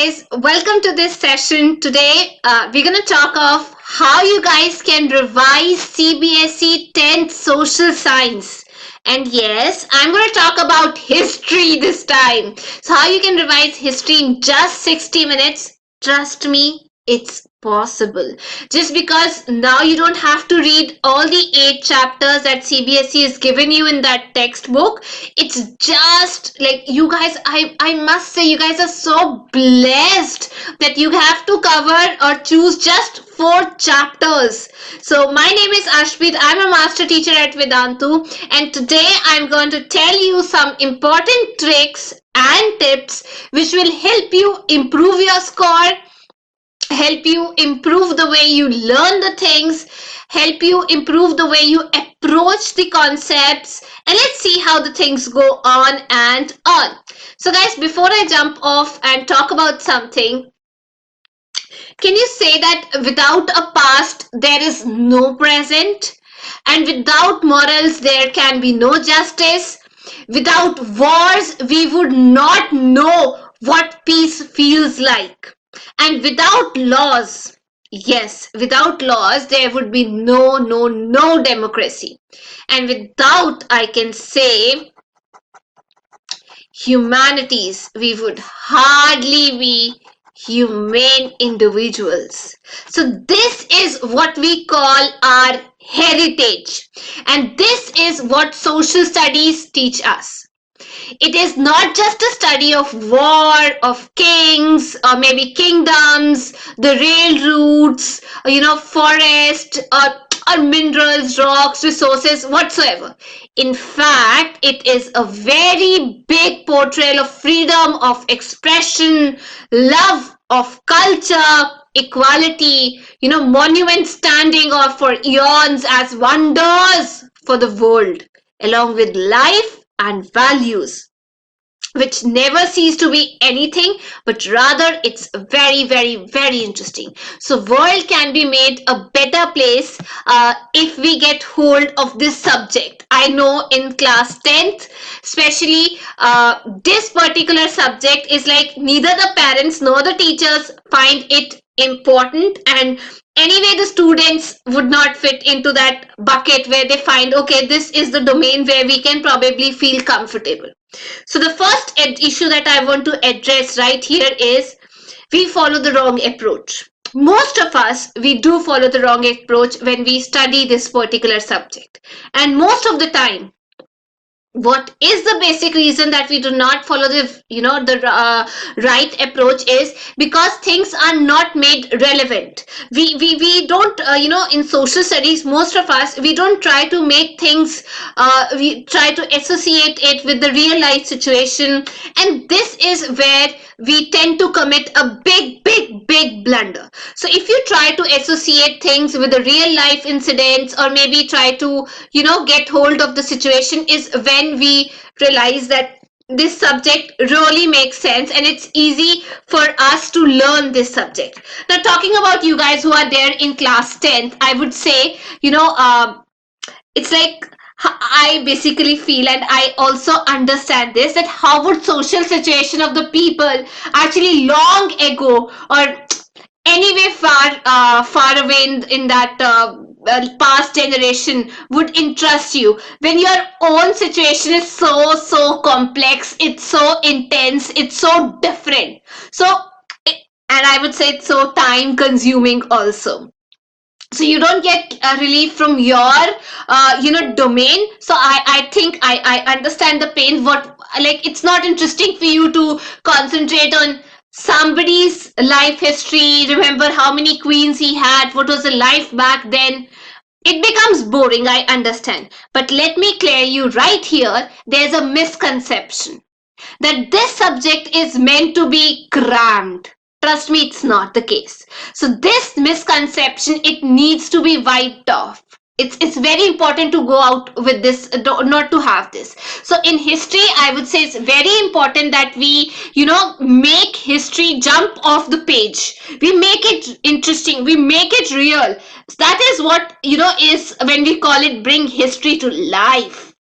guys, welcome to this session. Today we're going to talk of how you guys can revise CBSE 10th social science. And yes, I'm going to talk about history this time. So how you can revise history in just 60 minutes. Trust me, it's possible. Just because now you don't have to read all the 8 chapters that CBSE has given you in that textbook. It's just like you guys, I must say you guys are so blessed that you have to cover or choose just 4 chapters. So my name is Ashpit. I'm a master teacher at Vedantu, and today I'm going to tell you some important tricks and tips which will help you improve your score, help you improve the way you learn the things, help you improve the way you approach the concepts, and let's see how the things go on and on. So guys, before I jump off and talk about something, can you say that without a past there is no present, and without morals there can be no justice? Without wars we would not know what peace feels like. And without laws, yes, without laws, there would be no democracy. And without, I can say, humanities, we would hardly be humane individuals. So this is what we call our heritage. And this is what social studies teach us. It is not just a study of war, of kings, or maybe kingdoms, the rail routes, forest, or minerals, rocks, resources, whatsoever. In fact, it is a very big portrayal of freedom of expression, love of culture, equality, monuments standing off for eons as wonders for the world, along with life and values, which never cease to be anything, but rather it's very interesting. So world can be made a better place if we get hold of this subject. I know in class 10th especially, this particular subject is like neither the parents nor the teachers find it important, and anyway the students would not fit into that bucket where they find, okay, this is the domain where we can probably feel comfortable. So the first issue that I want to address right here is we follow the wrong approach. Most of us, we do follow the wrong approach when we study this particular subject, and most of the time what is the basic reason that we do not follow the right approach is because things are not made relevant. We don't in social studies, most of us, we don't try to make things, we try to associate it with the real life situation, and this is where we tend to commit a big blunder. So if you try to associate things with the real life incidents, or maybe try to get hold of the situation, is when we realize that this subject really makes sense and it's easy for us to learn this subject. Now, talking about you guys who are there in class 10th, I would say, it's like I basically feel, and I also understand this, that how would social situation of the people actually long ago, or anyway far away in that past generation, would interest you when your own situation is so complex, it's so intense, it's so different. So, and I would say it's so time consuming also. So you don't get relief from your domain. So I think I understand the pain. What, like, it's not interesting for you to concentrate on somebody's life history, remember how many queens he had, what was the life back then. It becomes boring, I understand, but let me clear you right here, there's a misconception that this subject is meant to be crammed. Trust me, it's not the case. So this misconception, it needs to be wiped off. It's very important to go out with this, not to have this. So in history, I would say it's very important that we, make history jump off the page. We make it interesting. We make it real. That is what, is when we call it bring history to life.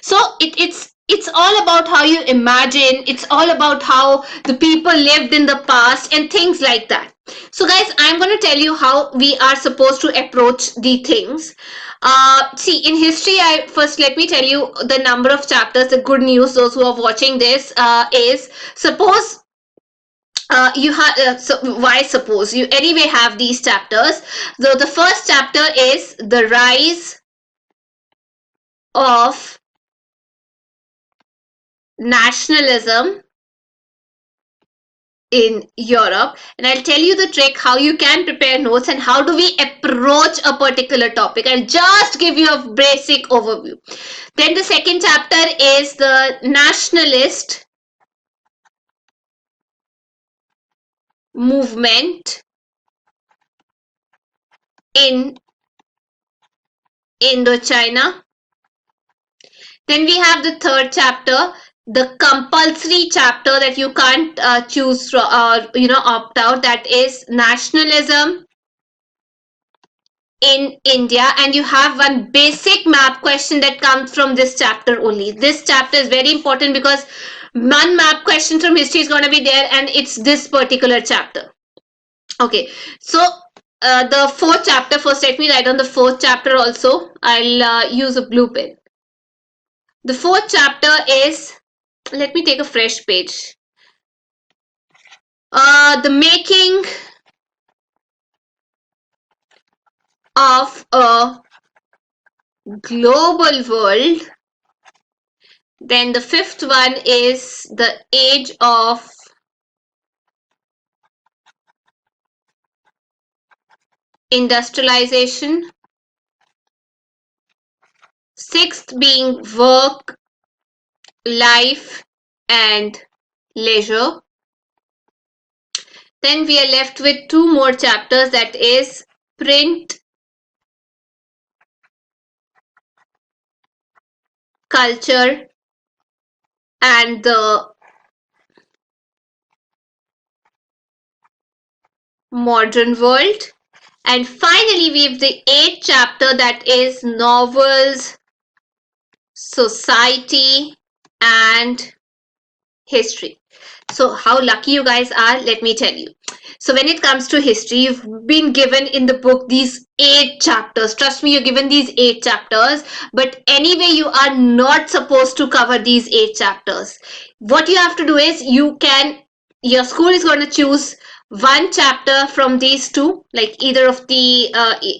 So it's It's all about how you imagine, it's all about how the people lived in the past and things like that. So guys, I'm going to tell you how we are supposed to approach the things. See, in history, I first let me tell you the number of chapters. The good news, those who are watching this, is suppose you have so why suppose you anyway have these chapters. So the first chapter is the rise of nationalism in Europe, and I'll tell you the trick how you can prepare notes and how do we approach a particular topic. I'll just give you a basic overview. Then the second chapter is the nationalist movement in Indochina. Then we have the third chapter, the compulsory chapter that you can't choose from, or opt out. That is nationalism in India, and you have one basic map question that comes from this chapter only. This chapter is very important because one map question from history is going to be there, and it's this particular chapter. Okay, so the fourth chapter, first let me write on the fourth chapter also. I'll use a blue pen. The fourth chapter is, let me take a fresh page. The making of a global world. Then the fifth one is the age of industrialization. Sixth being work, life, and leisure. Then we are left with two more chapters, that is print, culture, and the modern world. And finally, we have the eighth chapter, that is novels, society, and history. So how lucky you guys are, let me tell you. So when it comes to history, you've been given in the book these 8 chapters. Trust me, you're given these 8 chapters, but anyway, you are not supposed to cover these 8 chapters. What you have to do is your school is going to choose one chapter from these two, like either of the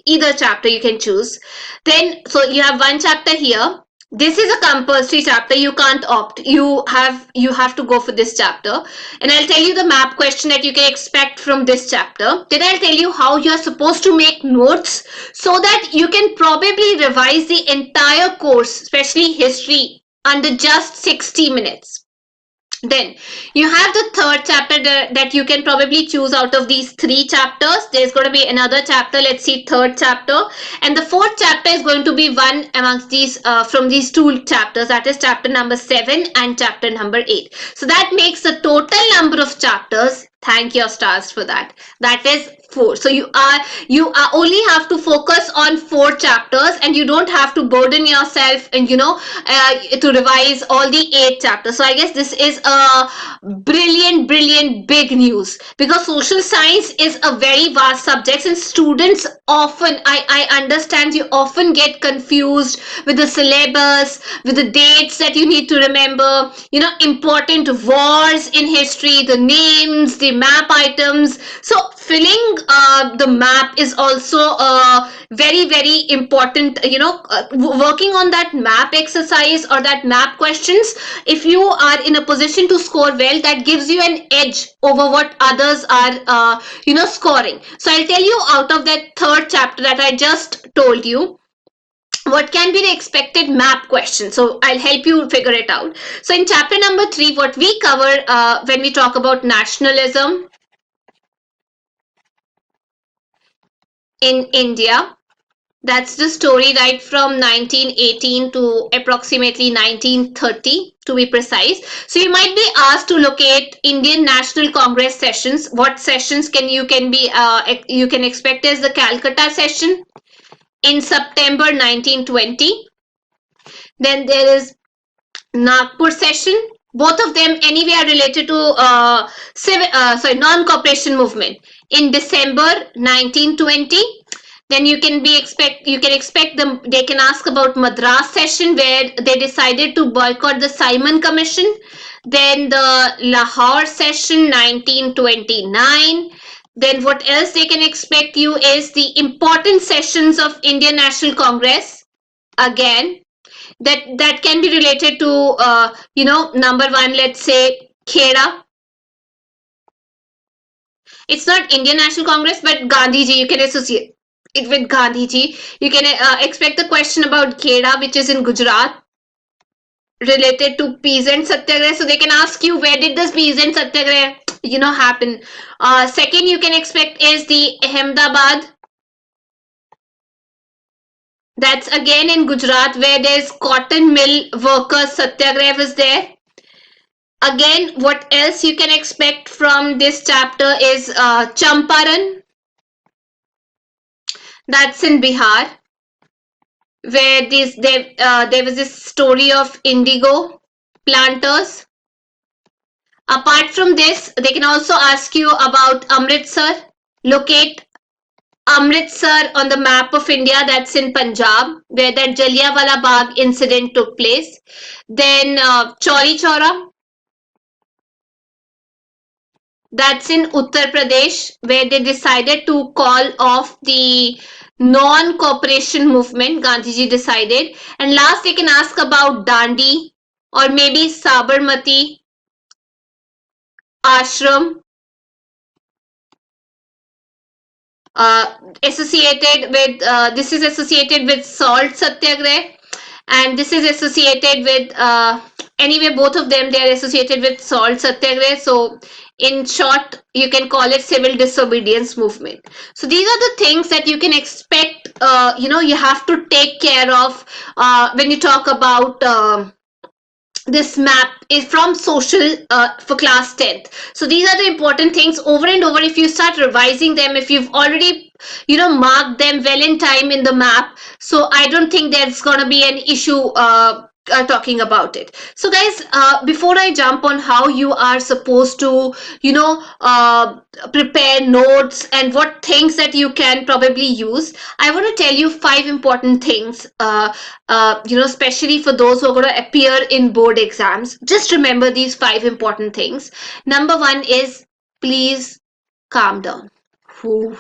either chapter you can choose. Then so you have one chapter here. This is a compulsory chapter, you can't opt, you have to go for this chapter, and I'll tell you the map question that you can expect from this chapter. Then I'll tell you how you're supposed to make notes so that you can probably revise the entire course, especially history, under just 60 minutes. Then you have the third chapter that you can probably choose out of these 3 chapters. There's going to be another chapter, let's see, third chapter, and the fourth chapter is going to be one amongst these from these 2 chapters, that is chapter number 7 and chapter number 8. So that makes the total number of chapters, thank your stars for that, that is 4. So you are only have to focus on 4 chapters, and you don't have to burden yourself and to revise all the 8 chapters. So I guess this is a brilliant big news, because social science is a very vast subject, and students often, I understand, you often get confused with the syllabus, with the dates that you need to remember, important wars in history, the names, the map items. So filling the map is also very important, working on that map exercise or that map questions. If you are in a position to score well, that gives you an edge over what others are scoring. So I'll tell you out of that third chapter that I just told you, what can be the expected map question. So I'll help you figure it out. So in chapter number 3, what we cover when we talk about nationalism in India, that's the story right from 1918 to approximately 1930 to be precise. So you might be asked to locate Indian National Congress sessions. What sessions you can expect is the Calcutta session in September 1920. Then there is Nagpur session. Both of them anyway are related to non-cooperation movement in December 1920. Then you can expect them. They can ask about Madras session where they decided to boycott the Simon Commission. Then the Lahore session 1929. Then what else they can expect you is the important sessions of Indian National Congress. Again, that can be related to number one, let's say Kheda. It's not Indian National Congress, but Gandhiji. You can associate it with Gandhiji. You can expect the question about Kheda, which is in Gujarat, related to peasant satyagraha. So they can ask you, where did this peasant satyagraha happen? Second you can expect is the Ahmedabad. That's again in Gujarat, where there's cotton mill workers satyagraha was there. Again, what else you can expect from this chapter is Champaran. That's in Bihar, where there was this story of indigo planters. Apart from this, they can also ask you about Amritsar. Locate Amritsar on the map of India. That's in Punjab, where that Jallianwala Bagh incident took place. Then Chauri Chaura. That's in Uttar Pradesh, where they decided to call off the non-cooperation movement. Gandhiji decided. And last, they can ask about Dandi or maybe Sabarmati Ashram, associated with this is associated with salt satyagrah, and this is associated with anyway, both of them, they are associated with salt satyagrah. So in short, you can call it civil disobedience movement. So these are the things that you can expect, you have to take care of when you talk about this map is from social for class 10th. So these are the important things. Over and over, if you start revising them, if you've already marked them well in time in the map, so I don't think there's going to be an issue talking about it. So guys, before I jump on how you are supposed to prepare notes and what things that you can probably use, I want to tell you 5 important things, especially for those who are going to appear in board exams. Just remember these 5 important things. Number one is, please calm down. Whew.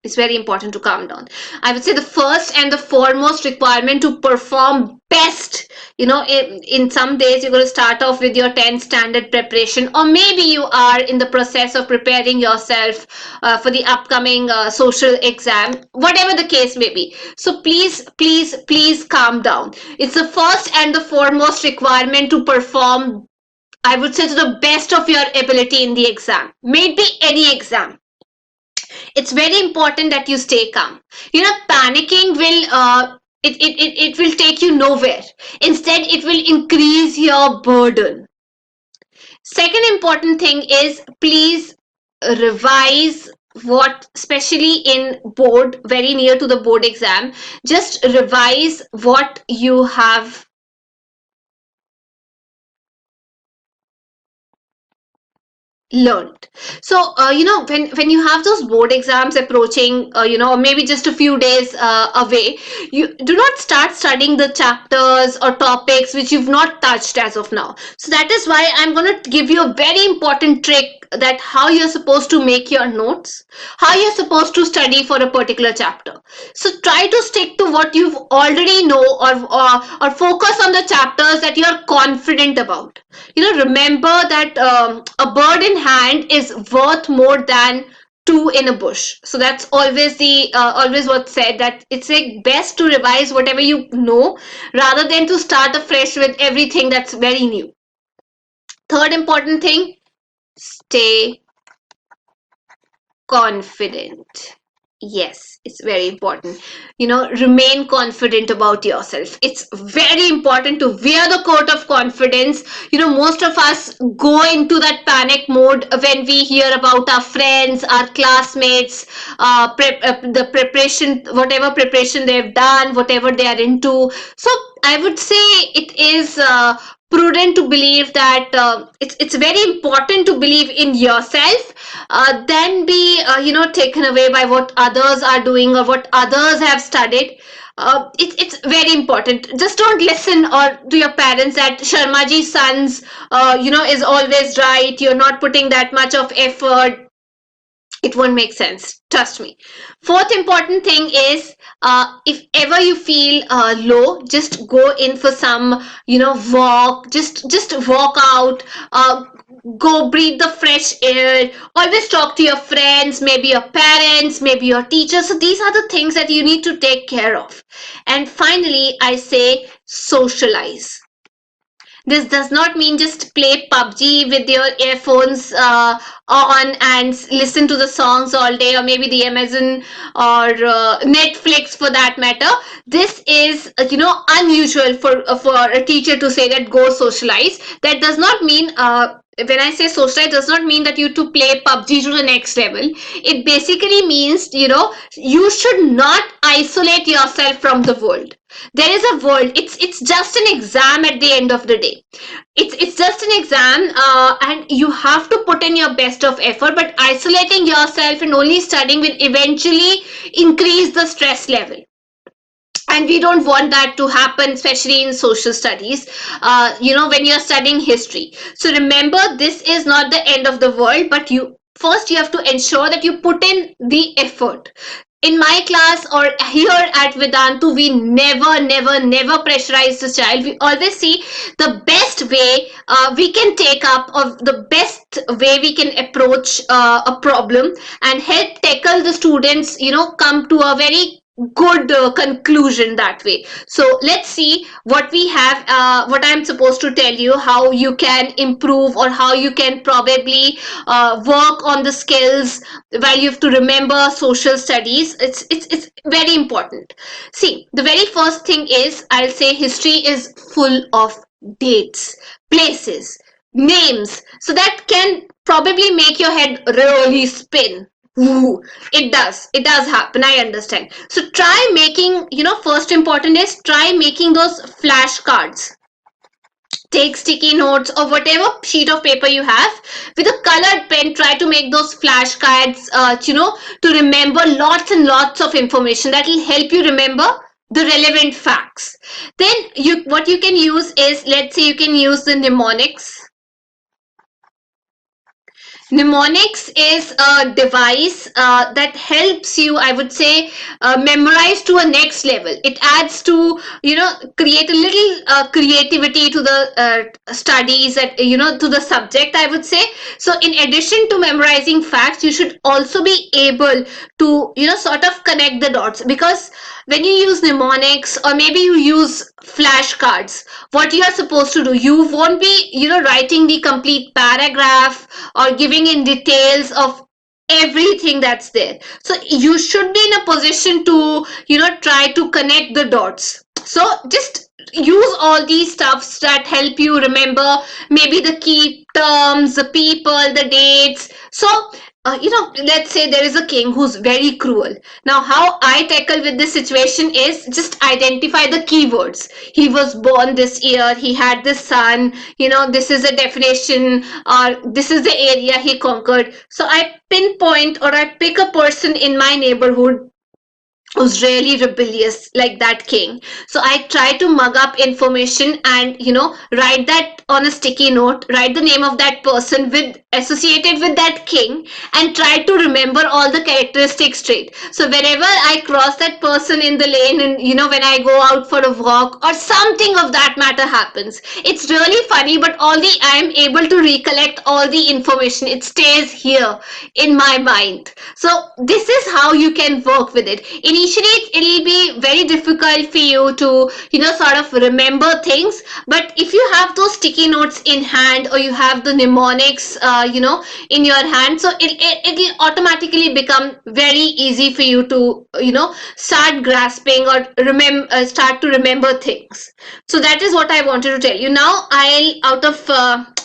It's very important to calm down. I would say the first and the foremost requirement to perform best, in some days you're going to start off with your 10th standard preparation, or maybe you are in the process of preparing yourself for the upcoming social exam, whatever the case may be. So please calm down. It's the first and the foremost requirement to perform, I would say, to the best of your ability in the exam. Maybe any exam. It's very important that you stay calm. Panicking will it will take you nowhere. Instead, it will increase your burden. Second important thing is, please revise what, especially in board, very near to the board exam, just revise what you have learned. So when you have those board exams approaching, or maybe just a few days away, you do not start studying the chapters or topics which you've not touched as of now. So that is why I'm going to give you a very important trick, that how you're supposed to make your notes, how you're supposed to study for a particular chapter. So try to stick to what you've already know, or focus on the chapters that you're confident about. Remember that a bird in hand is worth more than two in a bush. So that's always always what's said, that it's like best to revise whatever you know rather than to start afresh with everything that's very new. Third important thing, stay confident. Yes, it's very important. Remain confident about yourself. It's very important to wear the coat of confidence. Most of us go into that panic mode when we hear about our friends, our classmates, the preparation, whatever preparation they've done, whatever they are into. So I would say it is prudent to believe that it's very important to believe in yourself than be taken away by what others are doing or what others have studied. It's very important. Just don't listen or to your parents that Sharmaji's sons is always right. You're not putting that much of effort. It won't make sense, trust me. Fourth important thing is, if ever you feel low, just go in for some walk. Just walk out, go breathe the fresh air. Always talk to your friends, maybe your parents, maybe your teachers. So these are the things that you need to take care of. And finally, I say socialize. This does not mean just play PUBG with your earphones on and listen to the songs all day, or maybe the Amazon or Netflix for that matter. This is unusual for a teacher to say that go socialize. That does not mean when I say socialize, does not mean that you to play PUBG to the next level. It basically means you should not isolate yourself from the world. There is a world. It's just an exam at the end of the day. It's just an exam, and you have to put in your best of effort. But isolating yourself and only studying will eventually increase the stress level, and we don't want that to happen, especially in social studies, when you're studying history. So remember, this is not the end of the world, but you have to ensure that you put in the effort. In my class or here at Vedantu, we never pressurize the child. We always see the best way we can take up, or the best way we can approach a problem and help tackle the students, come to a very good conclusion that way. So let's see what we have, what I'm supposed to tell you, how you can improve or how you can probably work on the skills while you have to remember social studies. It's very important. See, the very first thing is, I'll say history is full of dates, places, names, so that can probably make your head really spin. Ooh, it does happen, I understand. So try making, first important is try making those flashcards. Take sticky notes or whatever sheet of paper you have, with a colored pen. Try to make those flashcards, to remember lots and lots of information that will help you remember the relevant facts. Then what you can use is, let's say you can use the mnemonics. Mnemonics is a device that helps you, I would say, memorize to a next level. It adds to, create a little creativity to the studies, that, to the subject, I would say. So in addition to memorizing facts, you should also be able to, sort of connect the dots, because when you use mnemonics or maybe you use flashcards, what you are supposed to do, you won't be, writing the complete paragraph or giving in details of everything that's there. So you should be in a position to, try to connect the dots. So just use all these stuffs that help you remember maybe the key terms, the people, the dates. So let's say there is a king who's very cruel. Now, how I tackle with this situation is just identify the keywords. He was born this year, he had this son, this is a definition, or this is the area he conquered. So I pinpoint, or I pick a person in my neighborhood who's really rebellious like that king. So I try to mug up information and write that on a sticky note, write the name of that person with associated with that king, and try to remember all the characteristics trait. So whenever I cross that person in the lane, and when I go out for a walk or something of that matter happens, it's really funny, but I'm able to recollect all the information. It stays here in my mind. So this is how you can work with it. Initially it'll be very difficult for you to sort of remember things, but if you have those sticky notes in hand, or you have the mnemonics in your hand, so it'll automatically become very easy for you to start grasping or start to remember things. So that is what I wanted to tell you. Now I'll, out of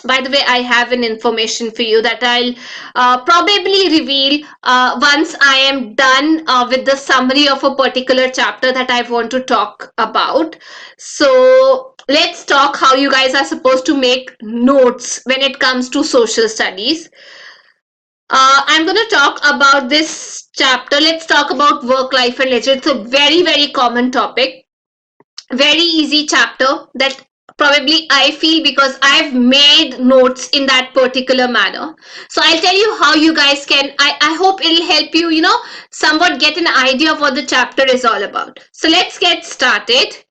By the way, I have an information for you that I'll probably reveal once I am done with the summary of a particular chapter that I want to talk about. So let's talk how you guys are supposed to make notes when it comes to social studies. I'm going to talk about this chapter. Let's talk about work, life, and leisure. It's a very, very common topic. Very easy chapter that probably I feel because I've made notes in that particular manner. So I'll tell you how you guys can, I hope it'll help you, somewhat get an idea of what the chapter is all about. So let's get started.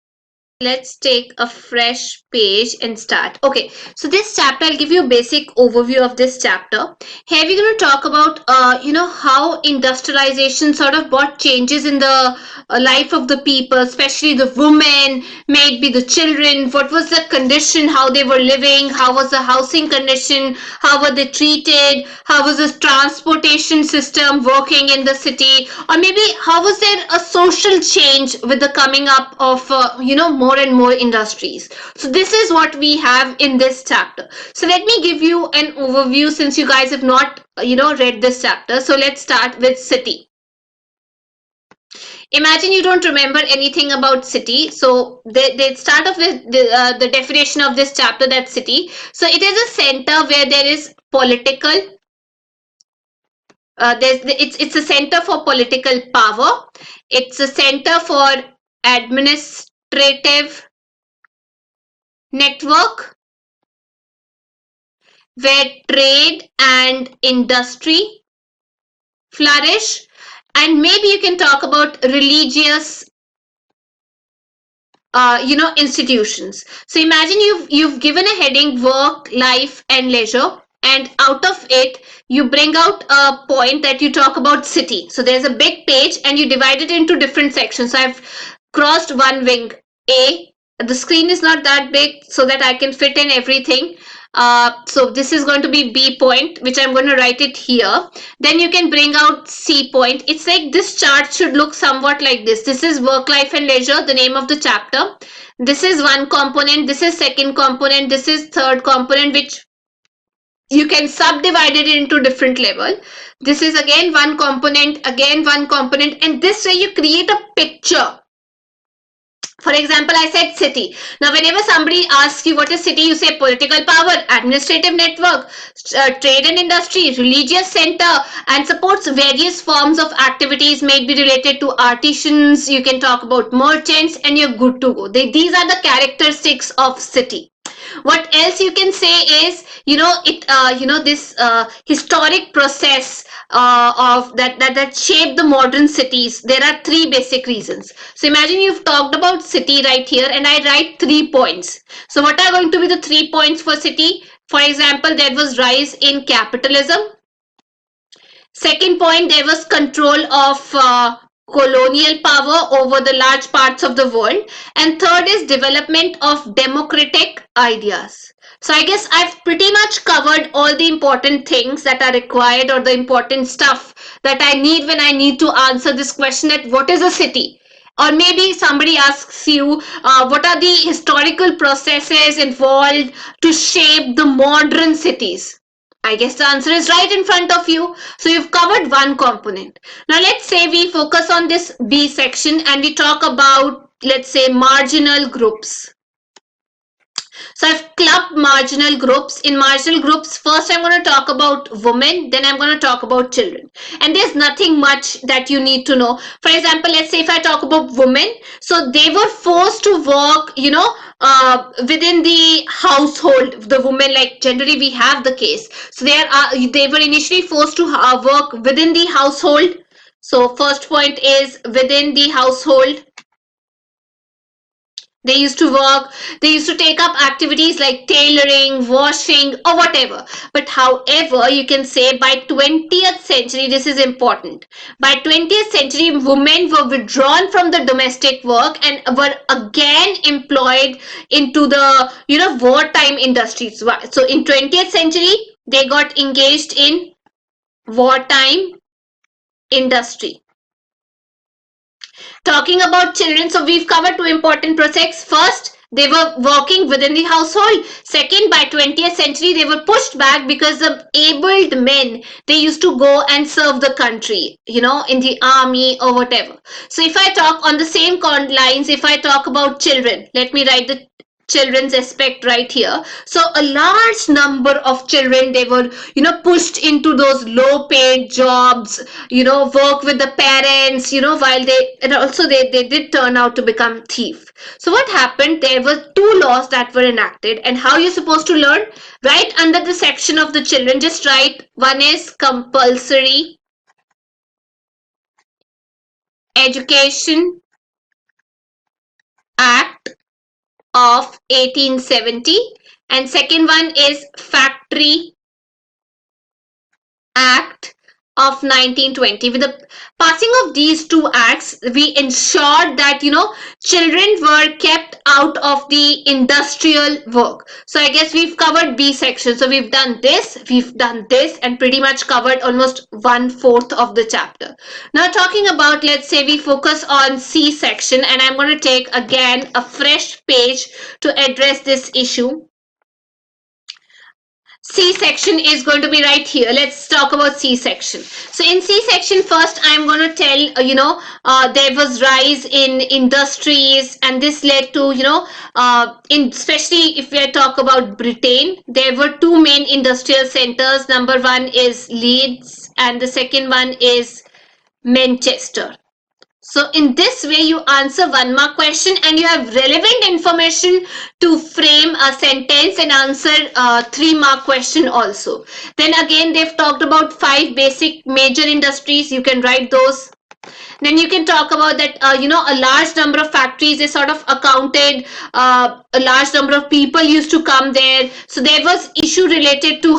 Let's take a fresh page and start. Okay, so this chapter, I'll give you a basic overview of this chapter. Here we're going to talk about, how industrialization sort of brought changes in the life of the people, especially the women, maybe the children. What was the condition, how they were living, how was the housing condition, how were they treated, how was the transportation system working in the city, or maybe how was there a social change with the coming up of, more and more industries. So this is what we have in this chapter. So let me give you an overview since you guys have not, read this chapter. So let's start with city. Imagine you don't remember anything about city. So they start off with the definition of this chapter, that city. So it is a center where there is political, it's a center for political power. It's a center for administrative network where trade and industry flourish, and maybe you can talk about religious institutions. So imagine you've given a heading work, life, and leisure, and out of it you bring out a point that you talk about city. So there's a big page and you divide it into different sections. So I've crossed one wing A. The screen is not that big so that I can fit in everything. So this is going to be B point, which I'm going to write it here. Then you can bring out C point. It's like this chart should look somewhat like this. This is work, life, and leisure, the name of the chapter. This is one component. This is second component. This is third component, which you can subdivide it into different level. This is again one component, and this way you create a picture. For example, I said city. Now, whenever somebody asks you what is city, you say political power, administrative network, trade and industry, religious center, and supports various forms of activities may be related to artisans. You can talk about merchants, and you're good to go. These are the characteristics of city. What else you can say is, this historic process of that shaped the modern cities. There are three basic reasons. So imagine you've talked about city right here, and I write 3 points. So what are going to be the 3 points for city? For example, there was rise in capitalism. Second point, there was control of colonial power over the large parts of the world. And third is development of democratic ideas. So I guess I've pretty much covered all the important things that are required, or the important stuff that I need when I need to answer this question, that what is a city? Or maybe somebody asks you, what are the historical processes involved to shape the modern cities? I guess the answer is right in front of you. So you've covered one component. Now let's say we focus on this B section and we talk about, let's say, marginal groups. So I've clubbed marginal groups. In marginal groups, first I'm going to talk about women, then I'm going to talk about children. And there's nothing much that you need to know. For example, let's say if I talk about women, so they were forced to work, within the household. The women, like generally we have the case. So they were initially forced to work within the household. So first point is within the household. They used to work, they used to take up activities like tailoring, washing, or whatever. But however, you can say by 20th century, this is important. By 20th century, women were withdrawn from the domestic work and were again employed into the, wartime industries. So in 20th century, they got engaged in wartime industry. Talking about children, so we've covered two important projects. First, They were working within the household. Second, by 20th century, they were pushed back because the abled men, they used to go and serve the country, in the army or whatever. So if I talk on the same lines, if I talk about children, let me write the children's aspect right here. So a large number of children, they were pushed into those low paid jobs, work with the parents, while they, and also they did turn out to become thief. So what happened, there were two laws that were enacted, and how you're supposed to learn, right under the section of the children, just write, one is compulsory education act of 1870, and second one is factory act of 1920. With the passing of these two acts, we ensured that children were kept out of the industrial work. So I guess we've covered B section. So we've done this, and pretty much covered almost 1/4 of the chapter. Now talking about, let's say we focus on C section, and I'm going to take again a fresh page to address this issue. C section is going to be right here. Let's talk about C section. So in C section, first I'm going to tell, there was rise in industries, and this led to, especially if we talk about Britain, there were two main industrial centers. Number one is Leeds, and the second one is Manchester. So in this way, you answer 1 mark question, and you have relevant information to frame a sentence and answer a 3 mark question also. Then again, they've talked about 5 basic major industries. You can write those. Then you can talk about that, a large number of factories, they sort of accounted, a large number of people used to come there. So there was issue related to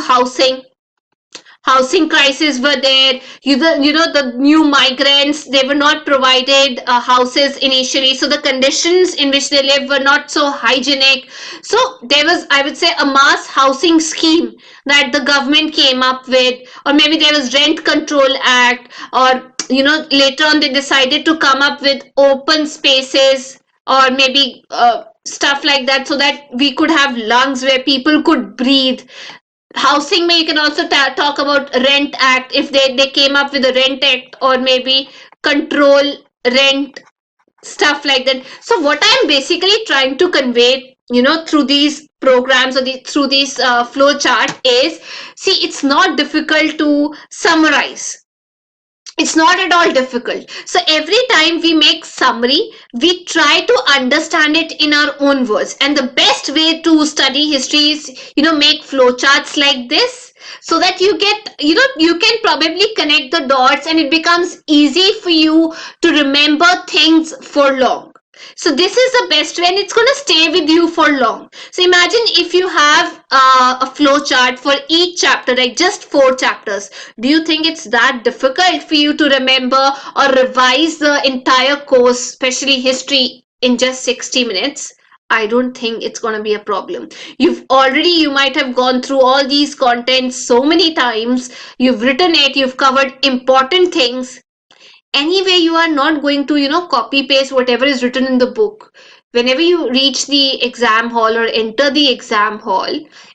housing crisis were there. The new migrants, they were not provided houses initially, so the conditions in which they live were not so hygienic. So there was, I would say, a mass housing scheme that the government came up with, or maybe there was Rent Control Act, or later on they decided to come up with open spaces, or maybe stuff like that, so that we could have lungs where people could breathe. Housing, you can also talk about Rent Act, if they came up with a Rent Act, or maybe control rent, stuff like that. So what I'm basically trying to convey, through these programs, or through this flow chart is, see, it's not difficult to summarize. It's not at all difficult. So every time we make summary, we try to understand it in our own words. And the best way to study history is, make flowcharts like this, so that you get, you can probably connect the dots, and it becomes easy for you to remember things for long. So this is the best way, and it's going to stay with you for long. So imagine if you have a flow chart for each chapter, like just 4 chapters. Do you think it's that difficult for you to remember or revise the entire course, especially history, in just 60 minutes? I don't think it's going to be a problem. You might have gone through all these contents so many times. You've written it, you've covered important things. Anyway, you are not going to copy paste whatever is written in the book. Whenever you reach the exam hall or enter the exam hall,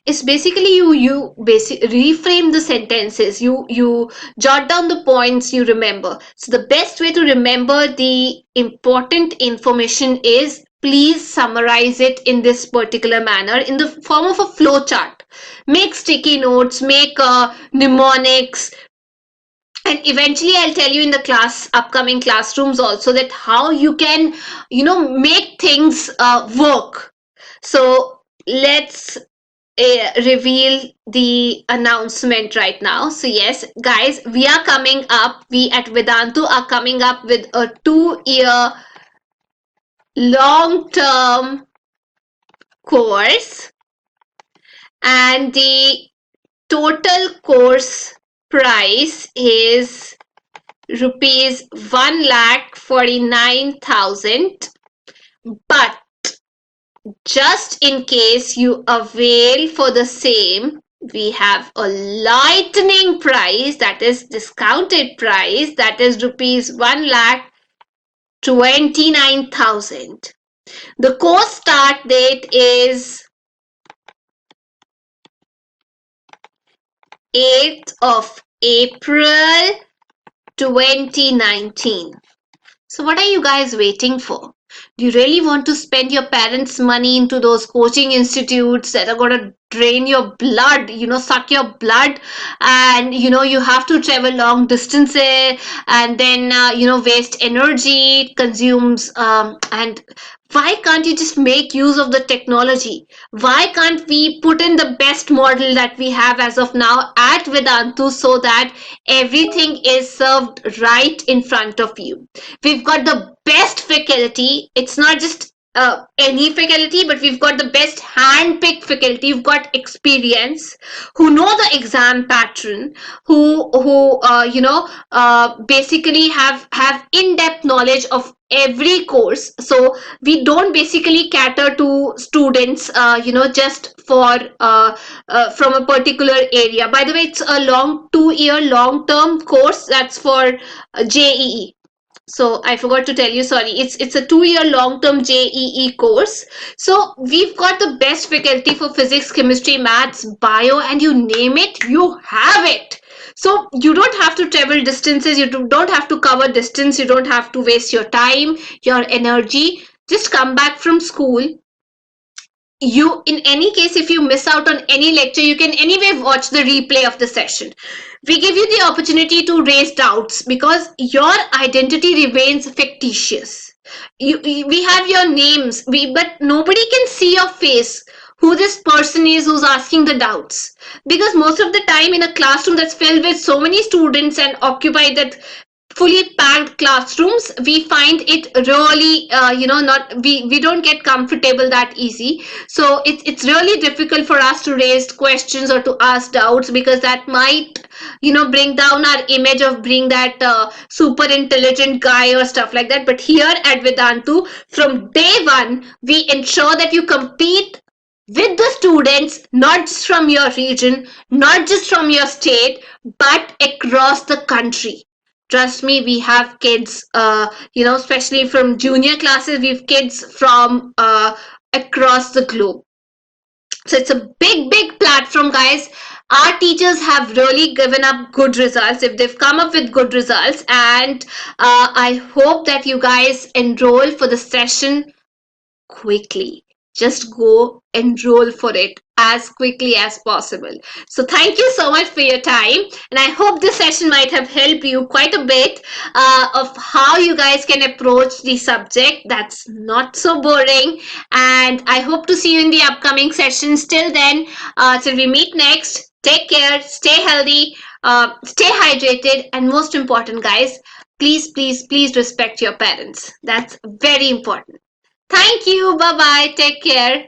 it's basically you reframe the sentences, you jot down the points you remember. So the best way to remember the important information is, please summarize it in this particular manner, in the form of a flow chart. Make sticky notes, make mnemonics, and eventually I'll tell you in the upcoming classrooms also, that how you can make things work. So let's reveal the announcement right now. So yes, guys, we at Vedantu are coming up with a 2-year long-term course, and the total course price is rupees 1,49,000. But just in case you avail for the same, we have a lightning price, that is discounted price, that is rupees 1,29,000. The course start date is 8th of April 2019. So what are you guys waiting for? Do you really want to spend your parents' money into those coaching institutes that are going to drain your blood, suck your blood, and you have to travel long distances, and then waste energy, it consumes, and why can't you just make use of the technology? Why can't we put in the best model that we have as of now at Vedantu so that everything is served right in front of you? We've got the best faculty. It's not just any faculty, but we've got the best hand-picked faculty. You've got experience, who know the exam pattern, who basically have in-depth knowledge of every course. So we don't basically cater to students just for from a particular area. By the way, it's a 2-year long-term course that's for JEE. So I forgot to tell you, sorry, it's a 2-year long-term JEE course. So we've got the best faculty for physics, chemistry, maths, bio, and you name it, you have it. So you don't have to travel distances, you don't have to cover distance, you don't have to waste your time, your energy. Just come back from school. You, in any case, if you miss out on any lecture, you can anyway watch the replay of the session. We give you the opportunity to raise doubts because your identity remains fictitious. We have your names, but nobody can see your face, who this person is who's asking the doubts. Because most of the time in a classroom that's filled with so many students and occupied that fully packed classrooms, we find it really not, we don't get comfortable that easy. So it's really difficult for us to raise questions or to ask doubts, because that might bring down our image of being that super intelligent guy or stuff like that. But here at Vedantu, from day one, we ensure that you compete with the students, not just from your region, not just from your state, but across the country. Trust me, we have kids, especially from junior classes, we have kids from across the globe. So it's a big platform, guys. Our teachers have really given up good results, if they've come up with good results, and I hope that you guys enroll for the session quickly. Just go enroll for it as quickly as possible. So thank you so much for your time, and I hope this session might have helped you quite a bit of how you guys can approach the subject that's not so boring. And I hope to see you in the upcoming sessions. Till then, till we meet next, take care, stay healthy, stay hydrated, and most important, guys, please respect your parents. That's very important. Thank you. Bye bye. Take care.